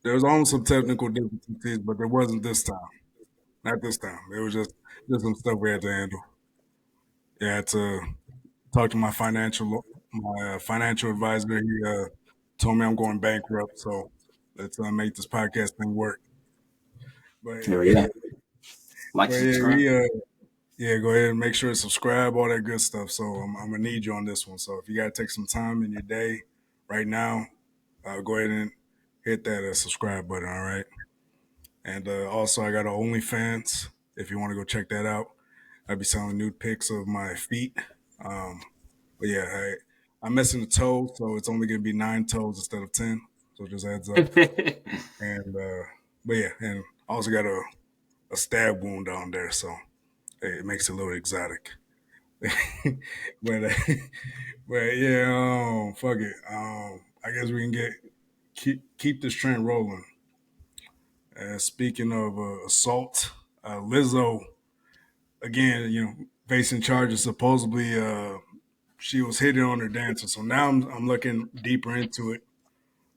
There was almost some technical difficulties, but there wasn't this time. Not this time. It was just some stuff we had to handle. Yeah, I had to talk to my financial advisor. He told me I'm going bankrupt, so let's make this podcast thing work. But There we go. but Like yeah, subscribe. yeah, go ahead and make sure to subscribe, all that good stuff. So I'm gonna need you on this one. So if you gotta take some time in your day right now, go ahead and hit that subscribe button. All right. And also, I got an OnlyFans if you want to go check that out. I'll be selling nude pics of my feet. But yeah, I'm missing a toe, so it's only going to be 9 toes instead of 10. So just heads up. And but yeah, and I also got a stab wound down there, so it makes it a little exotic. but but yeah, fuck it. I guess we can keep this trend rolling. Speaking of assault, Lizzo again, facing charges. Supposedly, she was hitting on her dancer. So now I'm looking deeper into it.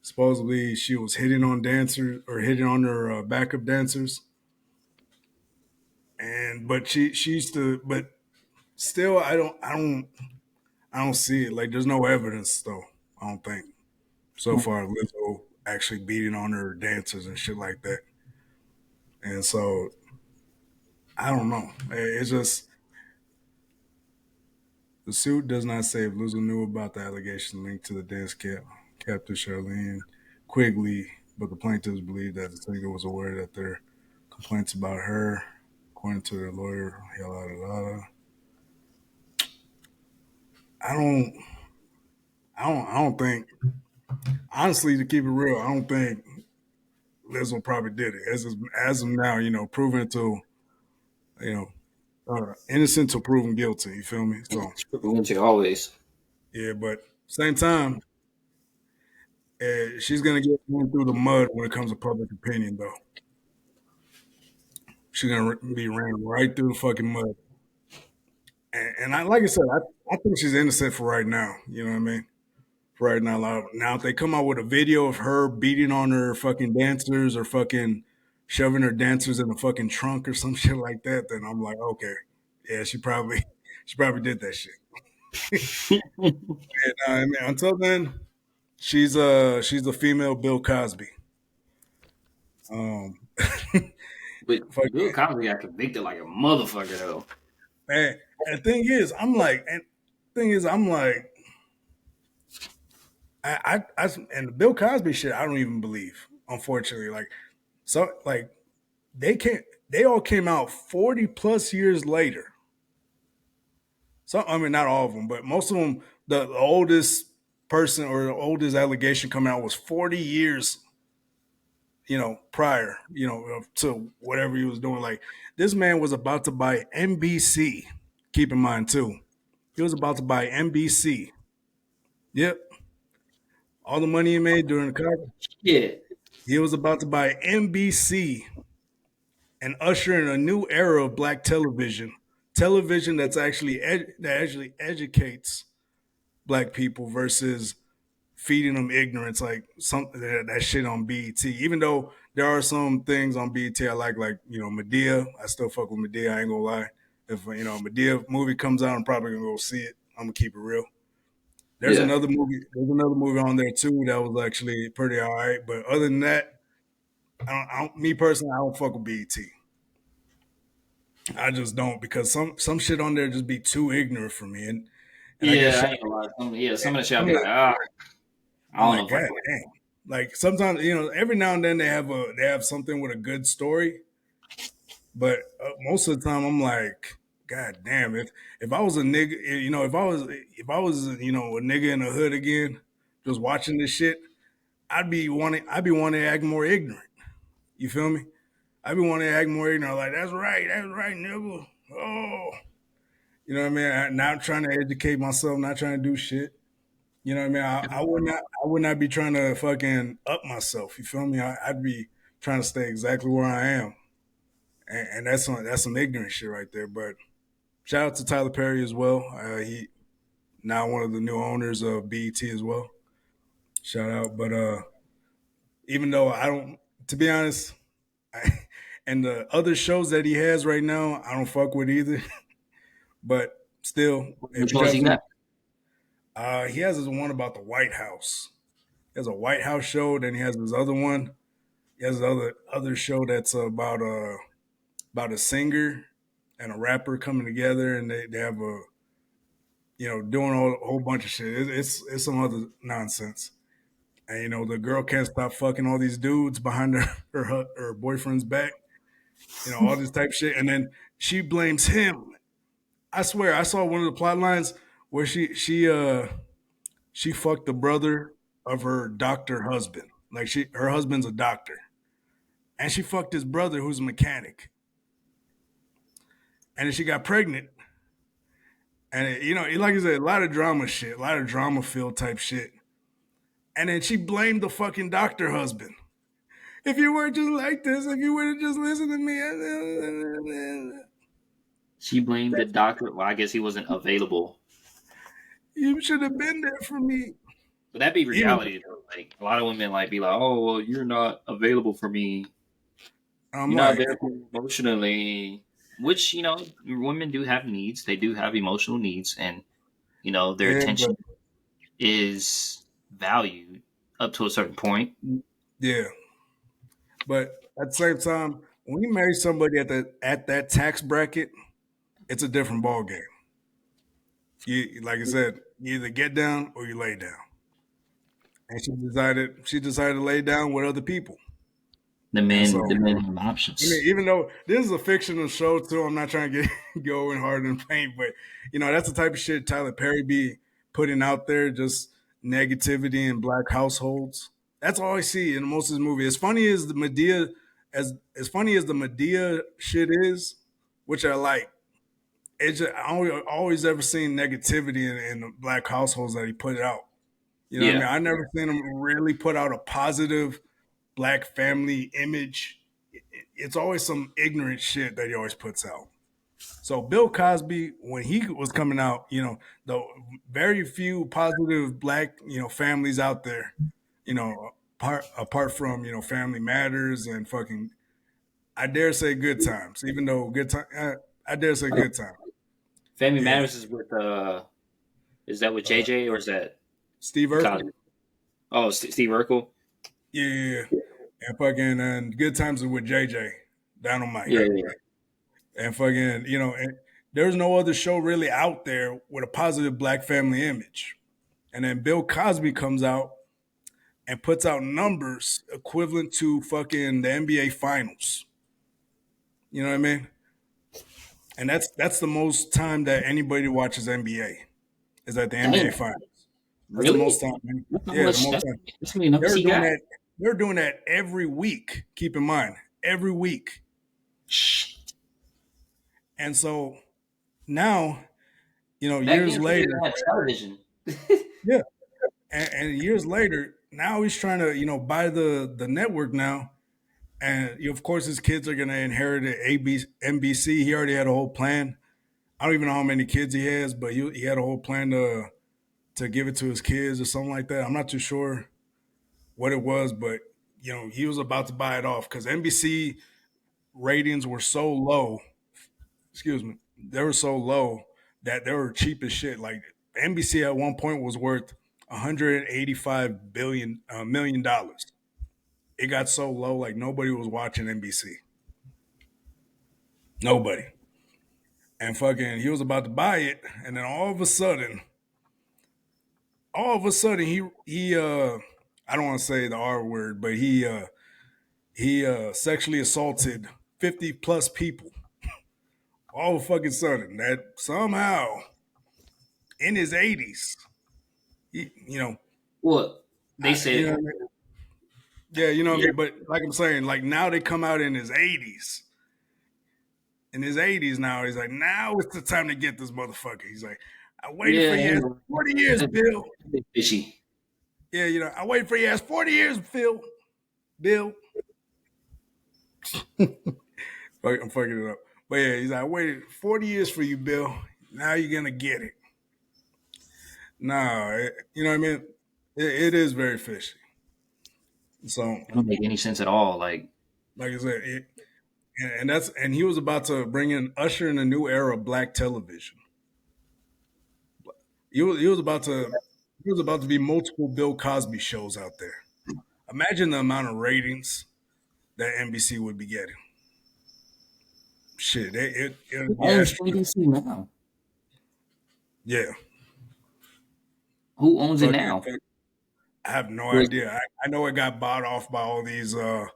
Supposedly, she was hitting on dancers or hitting on her backup dancers, and but she's the but still, I don't see it. Like, there's no evidence though. I don't think so far. Lizzo actually beating on her dancers and shit like that, and so I don't know. It's just the suit does not say if Lizzo knew about the allegations linked to the dance captor Charlene Quigley, but the plaintiffs believe that the singer was aware that their complaints about her, according to their lawyer, yada, yada, yada. I don't, I don't think, honestly, to keep it real, I don't think Lizzo probably did it. As of now, proven to, you know, innocent to proven guilty. You feel me? So Winter always. yeah, but same time, she's gonna get run through the mud when it comes to public opinion, though. She's gonna be ran right through the fucking mud. And like I said, I think she's innocent for right now. You know what I mean? For right now, now if they come out with a video of her beating on her fucking dancers or fucking shoving her dancers in the fucking trunk or some shit like that, then I'm like, okay, yeah, she probably did that shit. And I mean, until then, she's a female Bill Cosby. Um, But Bill fucking Cosby got convicted like a motherfucker though. man. And the thing is, I'm like, and the Bill Cosby shit, I don't even believe. Unfortunately, like like they all came out 40 plus years later. So I mean, not all of them, but most of them. The oldest person or the oldest allegation coming out was 40 years, prior, to whatever he was doing. Like, this man was about to buy NBC. Keep in mind too, he was about to buy NBC. Yep, all the money he made during the Cosby. Yeah. He was about to buy NBC and usher in a new era of black television that actually educates black people versus feeding them ignorance like something that shit on BET. Even though there are some things on BET I like Medea. I still fuck with Medea. I ain't gonna lie. If Medea movie comes out, I'm probably gonna go see it. I'm gonna keep it real. There's Yeah. another movie. There's another movie on there too that was actually pretty all right. But other than that, me personally, I don't fuck with BET. I just don't because some shit on there just be too ignorant for me, and I get Yeah, I shot. ain't gonna lie. Some of the shit I'll Some be of like, the, ah, I I'm don't know like, if I God can. damn. Like sometimes, every now and then they have something with a good story, but most of the time I'm like, God damn. If I was a nigga, if I was a nigga in the hood again, just watching this shit, I'd be wanting to act more ignorant. You feel me? I'd be wanting to act more ignorant. Like, that's right, nigga. Oh, you know what I mean? Not trying to educate myself, not trying to do shit. You know what I mean? I would not be trying to fucking up myself. You feel me? I'd be trying to stay exactly where I am, and that's some ignorant shit right there. But shout out to Tyler Perry as well. He now one of the new owners of BET as well. Shout out, but Even though I don't, to be honest, I, and the other shows that he has right now, I don't fuck with either. But still, if Which he ones drops you some, got? he has this one about the White House. He has a White House show. Then he has this other one. He has other show that's about a singer and a rapper coming together, and they have a doing a whole bunch of shit. It's some other nonsense. And the girl can't stop fucking all these dudes behind her boyfriend's back. All this type of shit, and then she blames him. I swear, I saw one of the plot lines where she fucked the brother of her doctor husband. Like her husband's a doctor, and she fucked his brother who's a mechanic, and then she got pregnant. And like I said, a lot of drama shit, a lot of drama filled type shit. And then she blamed the fucking doctor husband. If you weren't just like this, if you would have just listened to me, She blamed the doctor. Well, I guess he wasn't available. you should have been there for me. But that'd be Even reality though. Like a lot of women like be like, "Oh, well, you're not available for me. I'm You're not like, there for me emotionally." Which women do have needs. They do have emotional needs, and their yeah, but attention is valued up to a certain point. yeah, but at the same time, when you marry somebody at that tax bracket, it's a different ball game. You like I said, you either get down or you lay down. And she decided to lay down with other people. And so, The men have I mean, options. even though this is a fictional show too, I'm not trying to get go in hard in paint, but that's the type of shit Tyler Perry be putting out there, just negativity in black households. That's all I see in most of his movie. As funny as the Medea shit is, which I like. It's just, always ever seen negativity in the black households that he put out. You know what I mean? Yeah, I never seen him really put out a positive black family image. It's always some ignorant shit that he always puts out. So Bill Cosby, when he was coming out, the very few positive black, families out there, apart from Family Matters and fucking, I dare say Good Times, even though Good Time, I dare say Good Time. Family Yeah, Matters is with is that with uh, JJ or is that Steve Urkel. Cosby? Oh, Steve Urkel. Yeah, yeah, yeah. And fucking and Good Times is with JJ, Dynamite. Yeah, yeah. And fucking, and there's no other show really out there with a positive black family image. And then Bill Cosby comes out and puts out numbers equivalent to fucking the NBA finals. You know what I mean? And that's the most time that anybody watches NBA is at the NBA Damn, finals. That's the most really? time. Man. That's how Yeah, the much. most time. That's how many numbers They're he doing got. that. They're doing that every week. Keep in mind, every week. Shh. And so now, Back years then, we didn't later, have television. yeah, and years later, now he's trying to buy the network now, and of course his kids are going to inherit it. NBC. He already had a whole plan. I don't even know how many kids he has, but he had a whole plan to give it to his kids or something like that. I'm not too sure what it was, but he was about to buy it off because NBC ratings were so low. Excuse me, they were so low that they were cheap as shit. Like NBC at one point was worth 185 billion million dollars. It got so low, like nobody was watching NBC. Nobody. And fucking, he was about to buy it, and then all of a sudden, he I don't want to say the R word, but he sexually assaulted 50 plus people. All of a fucking sudden, that somehow in his 80s, he, Well, they said, you know, yeah, you know what I yeah, mean. But like I'm saying, like now they come out in his 80s. In his 80s now, he's like, now it's the time to get this motherfucker. He's like, I waited for yeah, you 40 years, Bill. fishy. Yeah, I waited for you 40 years, Phil. Bill. I'm fucking it up. But yeah, he's like, I waited 40 years for you, Bill. Now you're gonna get it. Nah, you know what I mean? It is very fishy. So, It don't make any sense at all. Like, like I said, and he was about to bring in usher in a new era of black television. He was about to be multiple Bill Cosby shows out there. Imagine the amount of ratings that NBC would be getting. Shit, it who would be owns astronomical. NBC now? Yeah, Who owns it fucking. now? I have no Was idea. I know it got bought off by all these like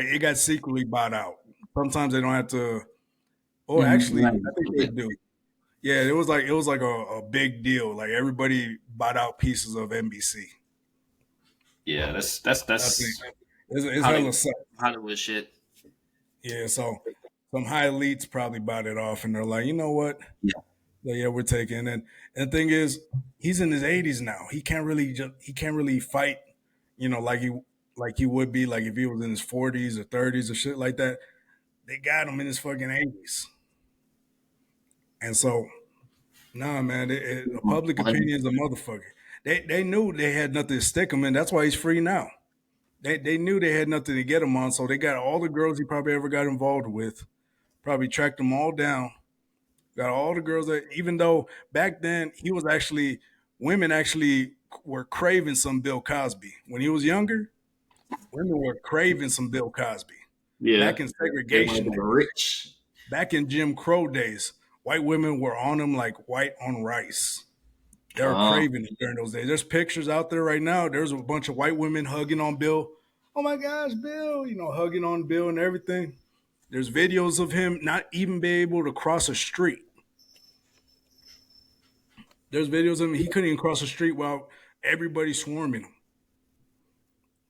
it got secretly bought out. Sometimes they don't have to. Oh, actually, not I think they even do. Yeah, it was like a big deal. Like everybody bought out pieces of NBC. Yeah, that's I think that's it's hella Hollywood sad. Hollywood shit. Yeah, so some high elites probably bought it off, and they're like, you know what? Yeah. Yeah, we're taking. And the thing is, he's in his 80s now. He can't really fight, like he would be like if he was in his 40s or 30s or shit like that. They got him in his fucking 80s, and so nah, man, the public opinion is a motherfucker. They knew they had nothing to stick him in. That's why he's free now. They knew they had nothing to get him on, so they got all the girls he probably ever got involved with. Probably tracked them all down. Got all the girls that, even though back then he was actually, women actually were craving some Bill Cosby. When he was younger, women were craving some Bill Cosby. Yeah. Back in They want to segregation be days, rich. back in Jim Crow days, white women were on him like white on rice. They were Oh, craving it during those days. There's pictures out there right now. There's a bunch of white women hugging on Bill. Oh my gosh, Bill, hugging on Bill and everything. There's videos of him not even be able to cross a street. There's videos of him. He couldn't even cross the street while everybody swarming him.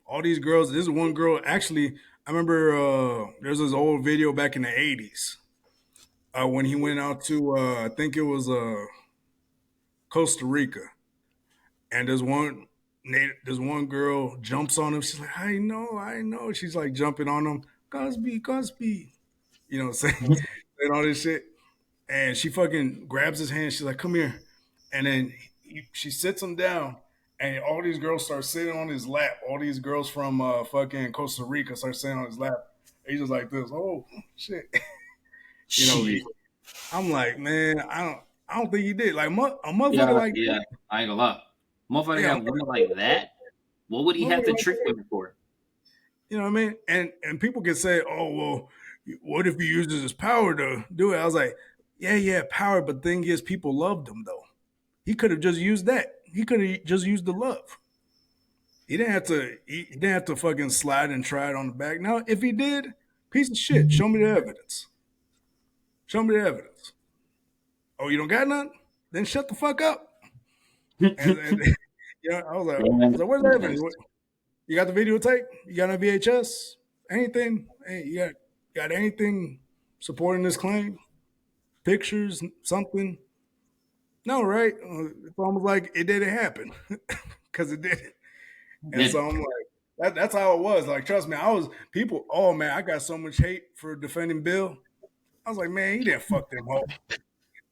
All these girls. This is one girl. Actually, I remember there's this old video back in the '80s when he went out to I think it was Costa Rica, and there's one girl jumps on him. She's like, I know. She's like jumping on him. Cosby, Cosby. Saying all this shit. And she fucking grabs his hand. She's like, "Come here," and then she sits him down, and all these girls start sitting on his lap. All these girls from fucking Costa Rica start sitting on his lap. He's just like this. Oh shit, you know. shit. I'm like, man, I don't think he did. Like a motherfucker Yeah, like yeah. that. I ain't gonna lie. Motherfucker Yeah, have women like that. What would he have motherfucker to like trick that. women for? You know what I mean? And people can say, oh well, what if he uses his power to do it? I was like, yeah, power. But the thing is, people loved him though. He could have just used that. He could have just used the love. He didn't have to. He didn't have to fucking slide and try it on the back. Now, if he did, piece of shit. Show me the evidence. Show me the evidence. Oh, you don't got none? Then shut the fuck up. And I was like, where's the evidence? You got the videotape? You got a VHS? Anything? Hey, you got anything supporting this claim? Pictures? Something? No, right? It's almost like it didn't happen because it didn't. And so Did I'm like, that's how it was. Like, trust me, I was people. Oh man, I got so much hate for defending Bill. I was like, man, he didn't fuck them hoes.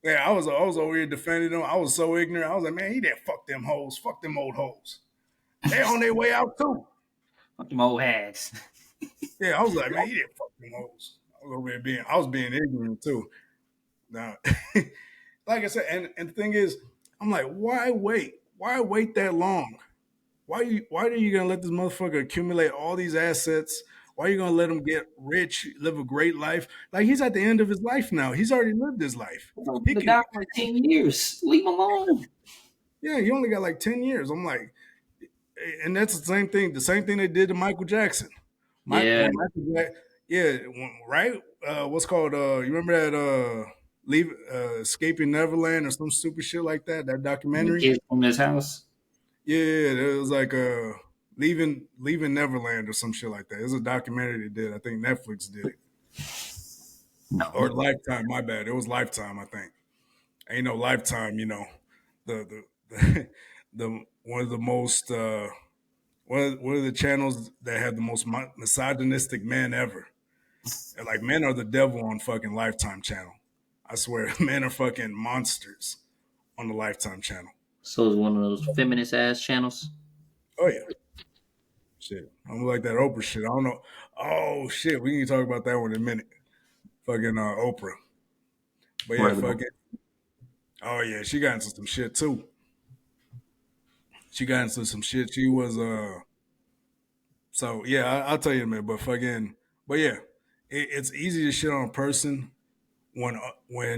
Yeah, I was over here defending him. I was so ignorant. I was like, man, he didn't fuck them hoes. Fuck them old hoes. They on their way out too. fuck them old hags. Yeah, I was like, man, he didn't fuck them hoes. I was being ignorant too. Now, like I said, and the thing is, I'm like, why wait? Why wait that long? Why are you gonna let this motherfucker accumulate all these assets? Why are you gonna let him get rich, live a great life? Like he's at the end of his life now. He's already lived his life. He The can, guy for like 10 years. Leave him alone. yeah, he only got like 10 years. I'm like, and that's the same thing. The same thing they did to Michael Jackson. Yeah, When Michael yeah, right. What's called? You remember that? Leave Escaping Neverland or some stupid shit like that. That and the documentary. kids from this house. Yeah, it was like Leaving Neverland or some shit like that. It was a documentary they did. I think Netflix did it. Or No. Lifetime, my bad. It was Lifetime, I think. Ain't no Lifetime, the the one of the most one of the channels that have the most misogynistic men ever. And like men are the devil on fucking Lifetime channel. I swear, men are fucking monsters on the Lifetime channel. So it's one of those feminist ass channels. Oh yeah, shit. I'm like that Oprah shit. I don't know. Oh shit, we can talk about that one in a minute. Fucking Oprah. But yeah, Really? fucking. Oh yeah, she got into some shit too. She got into some shit. She was So yeah, I'll tell you in a minute. But fucking. But yeah, it's easy to shit on a person when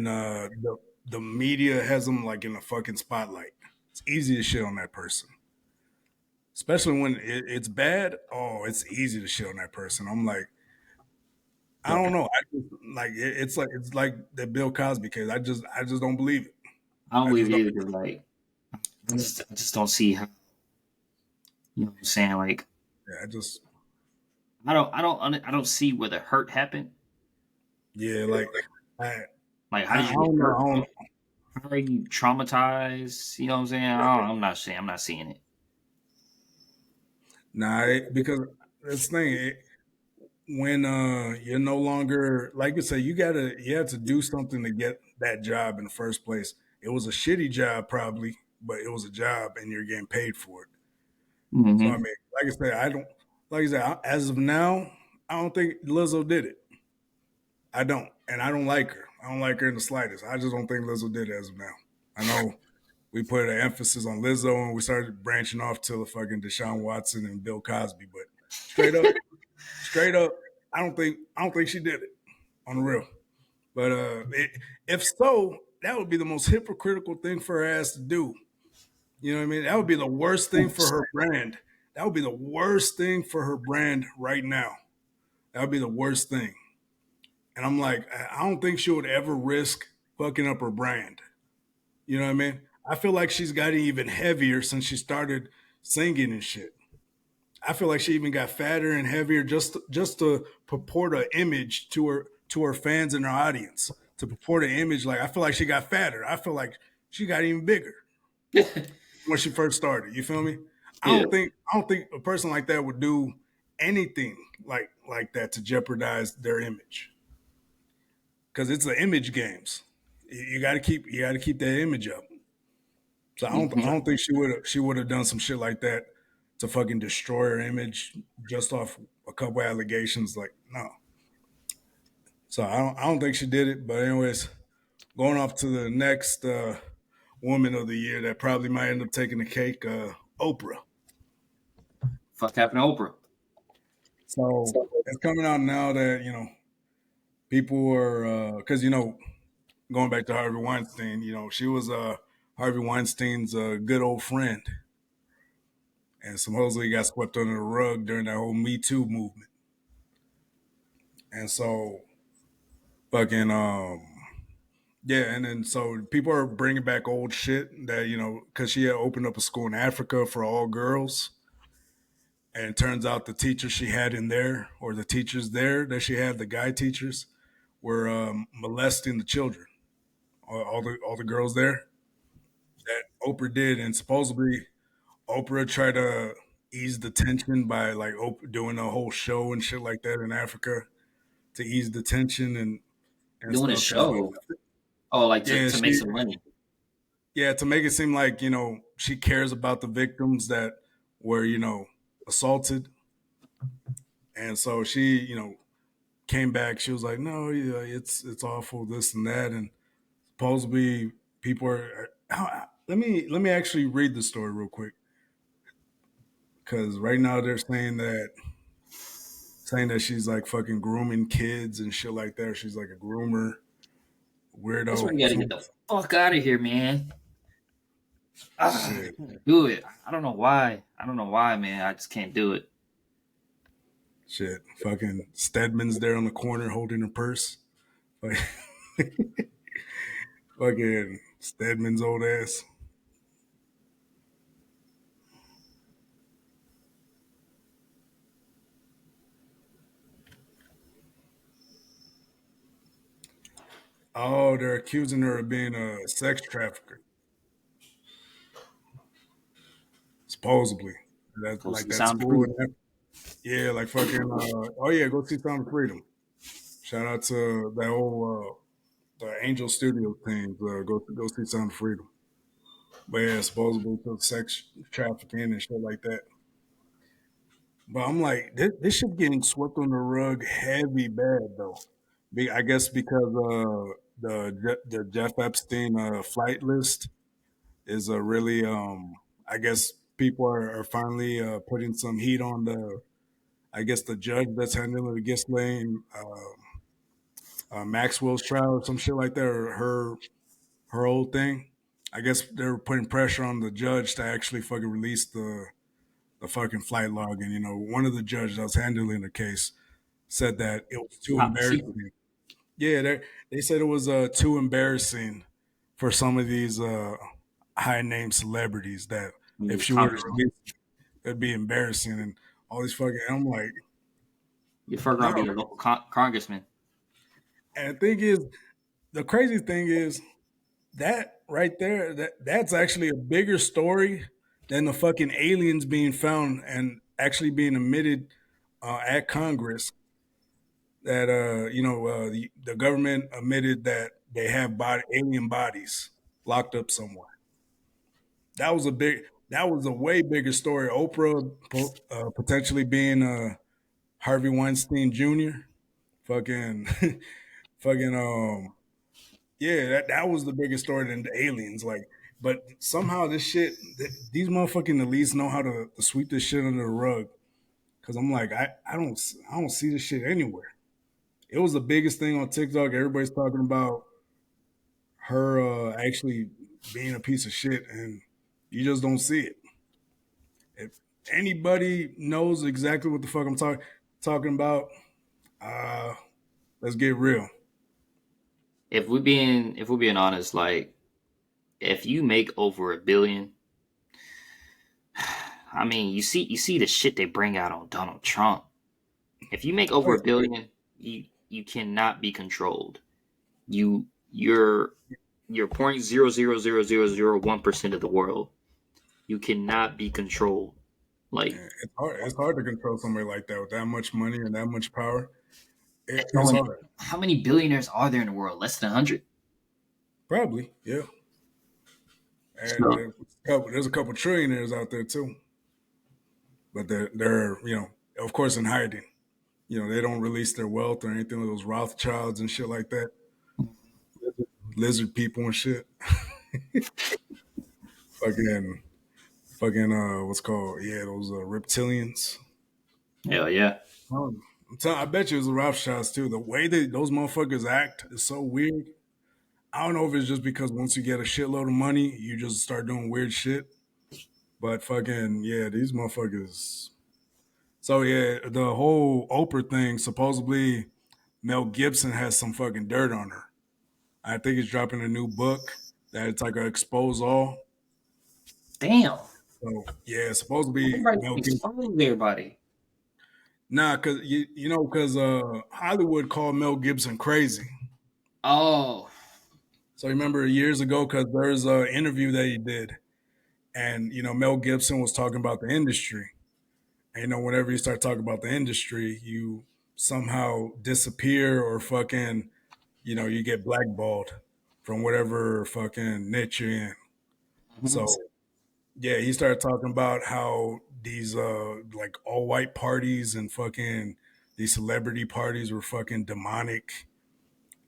the media has them like in the fucking spotlight. It's easy to shit on that person, especially when it's bad. Oh, it's easy to shit on that person. I'm like, I Yep. don't know. I just like it's like the Bill Cosby case. I just don't believe it. I don't I believe just it don't. either because like I just don't see how you know what I'm saying like Yeah, I just I don't see where the hurt happened. yeah, like Like how did I you get don't know. hurt? I don't. How are you traumatized? You know what I'm saying? I'm not seeing it. Nah, because that's the thing. When you're no longer like you say, you had to do something to get that job in the first place. It was a shitty job probably, but it was a job and you're getting paid for it. So I Hmm. mean, like I said, I don't like I said, as of now, I don't think Lizzo did it. I don't. And I don't like her. I don't like her in the slightest. I just don't think Lizzo did it as of now. I know we put an emphasis on Lizzo and we started branching off to the fucking Deshaun Watson and Bill Cosby, but straight up, straight up, I don't think she did it on the real. But if so, that would be the most hypocritical thing for her ass to do. You know what I mean? That would be the worst thing for her brand. That would be the worst thing for her brand right now. That would be the worst thing. And I'm like, I don't think she would ever risk fucking up her brand. You know what I mean? I feel like she's gotten even heavier since she started singing and shit. I feel like she even got fatter and heavier just to purport an image to her fans and her audience. To purport an image, like I feel like she got fatter. I feel like she got even bigger when she first started. You feel me? Yeah. I don't think a person like that would do anything like that to jeopardize their image because it's the image games. You got to keep that image up. So I Hmm. don't think she would have done some shit like that to fucking destroy her image just off a couple allegations. Like no, so I don't think she did it. But anyways, going off to the next woman of the year that probably might end up taking the cake, Oprah. Fuck happened to Oprah? So it's coming out now that people are because going back to Harvey Weinstein, she was Harvey Weinstein's good old friend, and supposedly got swept under the rug during that whole Me Too movement. And so fucking yeah, and then so people are bringing back old shit that because she had opened up a school in Africa for all girls, and it turns out the teachers she had in there, or the teachers there that she had, the guy teachers, were molesting the children, all the girls there that Oprah did, and supposedly Oprah tried to ease the tension by like doing a whole show and shit like that in Africa to ease the tension and Doing a stuff. And show. Oh, like yeah, to make some money. to make it seem like she cares about the victims that were assaulted, and so she came back. She was like, "No, yeah, it's awful, this and that," and supposedly people let me actually read the story real quick because right now they're saying that she's like fucking grooming kids and shit like that. She's like a groomer, That's where weirdo. you gotta get the fuck out of here, man. Ah, I Shit, can't do it. I don't know why. I don't know why, man. I just can't do it. shit. Fucking Stedman's there on the corner holding her purse. Like, fucking Stedman's old ass. Oh, they're accusing her of being a sex trafficker, supposedly. That Go like see that Sound of school. Freedom. Yeah, like fucking. Oh yeah, go see Sound of Freedom. Shout out to that whole the Angel Studio team. Go see Sound of Freedom. But yeah, supposedly for sex trafficking and shit like that. But I'm like, this shit getting swept on the rug heavy bad though. I guess because the Jeff Epstein flight list is a really I guess people are finally putting some heat on the I guess the judge that's handling the Ghislaine Maxwell's trial or some shit like that, or her whole thing. I guess they're putting pressure on the judge to actually fucking release the fucking flight log. And one of the judges that was handling the case said that it was too Top secret. embarrassing. Yeah, they said it was too embarrassing for some of these high name celebrities that if These she were to congressmen. release it, it'd be embarrassing and all these fucking. I'm like, Your fucker gonna no. be a local congressman. And the thing is, the crazy thing is that right there, that's actually a bigger story than the fucking aliens being found and actually being admitted at Congress that the government admitted that they have alien bodies locked up somewhere. That was a way bigger story. Oprah potentially being Harvey Weinstein Jr. Fucking fucking yeah, that was the biggest story than the aliens. Like, but somehow this shit, these motherfucking elites know how to sweep this shit under the rug. Cause I'm like, I don't see this shit anywhere. It was the biggest thing on TikTok. Everybody's talking about her actually being a piece of shit, and you just don't see it. If anybody knows exactly what the fuck I'm talking about, uh, let's get real. If we're being honest, like if you make over 1 billion, I mean, you see the shit they bring out on Donald Trump. If you make Oh, over a yeah. billion, you cannot be controlled. You're 0.0000001% of the world. You cannot be controlled. Like It's hard. It's hard to control somebody like that with that much money and that much power. It's only hard. how many billionaires are there in the world? Less than 100. Probably, yeah. And So there's a couple trillionaires out there too, but they're of course in hiding. They don't release their wealth or anything with those Rothschilds and shit like that. Lizard people and shit. Fucking fucking what's called those reptilians. hell yeah. I bet you it was the Rothschilds too. The way that those motherfuckers act is so weird. I don't know if it's just because once you get a shitload of money, you just start doing weird shit. But fucking yeah, these motherfuckers. So yeah, the whole Oprah thing. Supposedly, Mel Gibson has some fucking dirt on her. I think he's dropping a new book that it's like a expose all. Damn. So yeah, supposedly Everybody Mel Gibson. expose everybody. Nah, cause cause Hollywood called Mel Gibson crazy. Oh, So remember years ago, cause there's an interview that he did, and Mel Gibson was talking about the industry. And whenever you start talking about the industry, you somehow disappear or fucking, you get blackballed from whatever fucking niche you're in. mhm. So yeah, he started talking about how these like all white parties and fucking these celebrity parties were fucking demonic,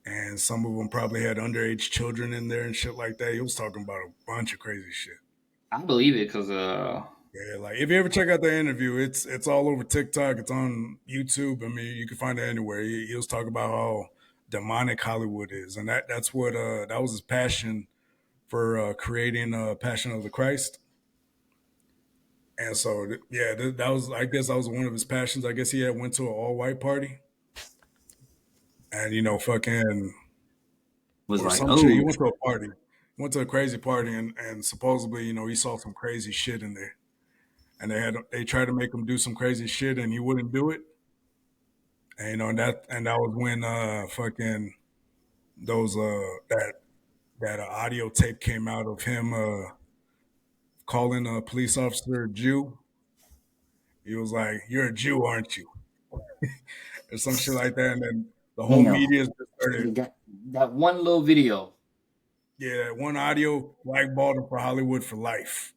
and some of them probably had underage children in there and shit like that. He was talking about a bunch of crazy shit. I believe it because Yeah, like if you ever check out the interview, it's all over TikTok. It's on YouTube. I mean, you can find it anywhere. He was talking about how demonic Hollywood is, and that's what that was his passion for creating Passion of the Christ. And so yeah, that was I guess that was one of his passions. I guess he had went to an all white party, and fucking was or like, some shit. He oh, went to a party, went to a crazy party, and supposedly he saw some crazy shit in there, and they tried to make him do some crazy shit, and he wouldn't do it. And that was when fucking those that audio tape came out of him calling a police officer a Jew. He was like, "You're a Jew, aren't you?" or some shit like that. And then the whole damn. media just You started, got that one little video. yeah, one audio blackballed him for Hollywood for life.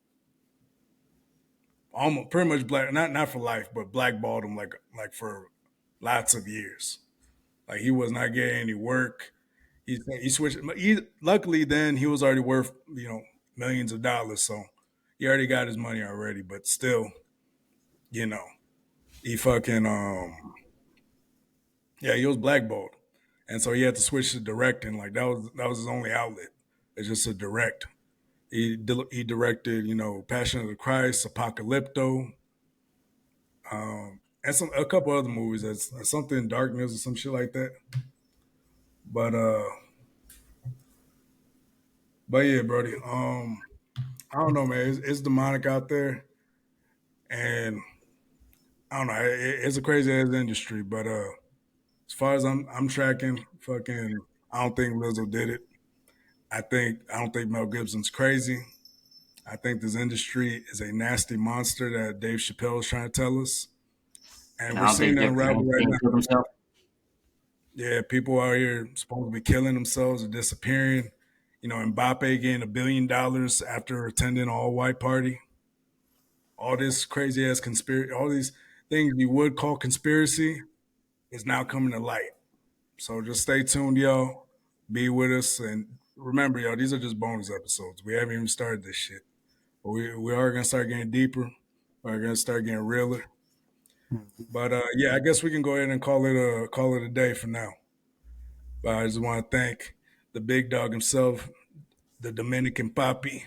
almost pretty much black, not for life, but blackballed him for lots of years. Like he was not getting any work. He switched. Luckily, then he was already worth millions of dollars, so he already got his money already. But still, you know, he fucking yeah, he was blackballed, and so he had to switch to directing. Like that was his only outlet. It's just to direct. He directed, Passion of the Christ, Apocalypto, and a couple other movies. That's something in Darkness or some shit like that. But yeah, Brody. I don't know, man. It's demonic out there, and I don't know. It's a crazy ass industry, but as far as I'm tracking, fucking, I don't think Lizzo did it. I don't think Mel Gibson's crazy. I think this industry is a nasty monster that Dave Chappelle is trying to tell us, and And we're I don't seeing think it Jeff unravel right Epstein now. killed himself. Yeah, people out here supposed to be killing themselves or disappearing. Mbappe getting $1 billion after attending an all white party. All this crazy ass conspiracy, all these things you would call conspiracy is now coming to light. So just stay tuned, yo. Be with us. And remember, yo, these are just bonus episodes. We haven't even started this shit. But we are going to start getting deeper. We're going to start getting realer. But yeah, I guess we can go ahead and call it a day for now. But I just want to thank the big dog himself, the Dominican Papi,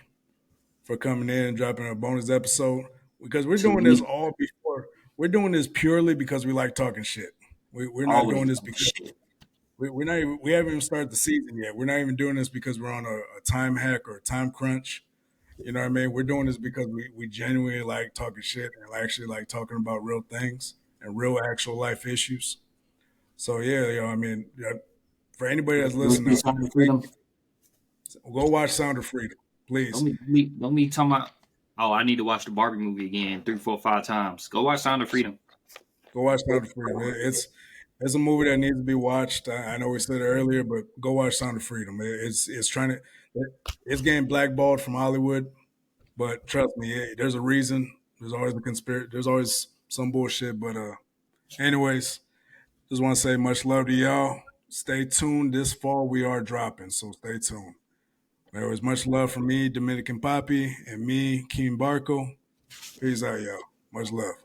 for coming in and dropping a bonus episode. Because we're doing this Salute. all before. We're doing this purely because we like talking shit. We're not doing Always this on because shit. we're not even, we haven't even started the season yet. We're not even doing this because we're on a time hack or a time crunch. You know what I mean? We're doing this because we genuinely like talking shit and actually like talking about real things and real actual life issues. So yeah, I mean, for anybody that's Go see listening, Sound of thank Freedom. you. Go watch Sound of Freedom, please. Don't be talking about. Oh, I need to watch the Barbie movie again 3, 4, 5 times. Go watch Sound of Freedom. Go watch Sound of Freedom. It's a movie that needs to be watched. I know we said it earlier, but go watch Sound of Freedom. It's trying to it's getting blackballed from Hollywood, but trust me, there's a reason. There's always a conspiracy. There's always some bullshit. But anyways, just want to say much love to y'all. Stay tuned. This fall we are dropping, so stay tuned. There was much love from me, Dominican Papi, and me, King Barco. Peace out, y'all. Much love.